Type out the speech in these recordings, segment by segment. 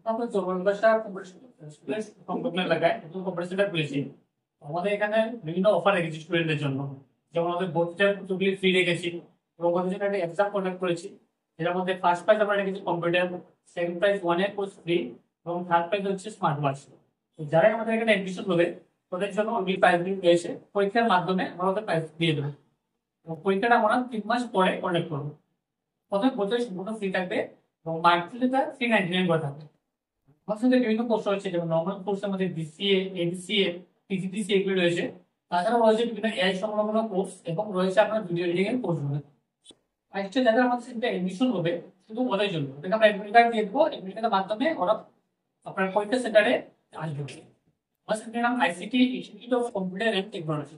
আমরা জরুরি ভাষা সংলগ্ন এলাকায় নতুন কম্পিউটার সেন্টার খুলেছি। আমাদের এখানে বিভিন্ন অফার রেখেছি স্টুডেন্টদের জন্য। যেমন আমাদের ভর্তিটা পুরোপুরি ফ্রি রেখেছি এবং আমাদের জন্য একটা এক্সাম কন্ডাক্ট করেছি। যেটার মধ্যে ফার্স্ট প্রাইজ আমরা রেখেছি কম্পিউটার, সেকেন্ড প্রাইজ 1 ইয়ার কোর্স ফ্রি এবং থার্ড প্রাইজ হচ্ছে স্মার্ট ওয়াচ। যারা আমাদের এখানে অ্যাডমিশন হবে তাদের জন্য ওই প্রাইজ রয়েছে, পরীক্ষার মাধ্যমে আমরা ওদের প্রাইজ দিয়ে দেবো এবং পরীক্ষাটা আমরা 3 মাস পরে কন্ডাক্ট করবো। প্রথমে বছর সম্পূর্ণ ফ্রি থাকবে এবং মান্থলি তার 399 করে থাকবে। আমার সঙ্গে বিভিন্ন কোর্স রয়েছে, যেমন নর্মাল কোর্সের মধ্যে বিসিএ, এমসিএ, পিজিডিসি এগুলো রয়েছে। তাছাড়াও রয়েছে বিভিন্ন এআই সংলগ্ন কোর্স এবং রয়েছে আপনার ভিডিও এডিটিং এর কোর্সগুলো। আজকে যাদের আমাদের সাথে এডমিশন হবে শুধু ওদের জন্য, ওদেরকে আমরা এডমিট কার্ড দিয়ে দেবো। এডমিট কার্ডের মাধ্যমে ওরা আপনার পরীক্ষা সেন্টারে আসবে। আমার সেন্টারের নাম ICT institute of computer and technology.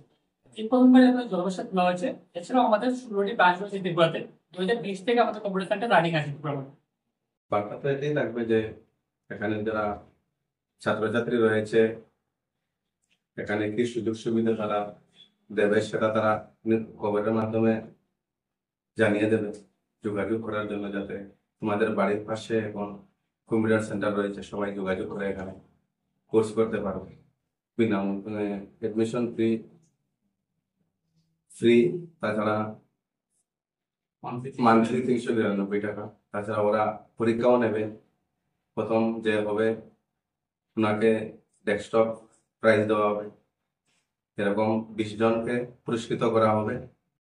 এই প্রথমবার আমাদের জনবসা খোলা হয়েছে। এছাড়াও আমাদের 16টি ব্রাঞ্চ রয়েছে ত্রিপুরাতে। 2020 থেকে আমাদের কম্পিউটার সেন্টার রানিং আছে ত্রিপুরা। বার্তা তো এটাই থাকবে যে এখানে যারা ছাত্রছাত্রী রয়েছে এখানে কি সুযোগ সুবিধা তারা দেবে সেটা তারা খবরের মাধ্যমে জানিয়ে দেবে, যোগাযোগ করার জন্য, যাতে তোমাদের বাড়ির পাশে এখন কম্পিউটার সেন্টার রয়েছে, সবাই যোগাযোগ করে এখানে কোর্স করতে পারবে বিনামূল্যে। এডমিশন ফ্রি ফ্রি, তাছাড়া মান্থলি 399 টাকা। তাছাড়া ওরা পরীক্ষাও নেবে। প্রথম যে হবে ওনাকে ডেস্কটপ প্রাইজ দেওয়া হবে, এরকম 20 জনকে পুরস্কৃত করা হবে।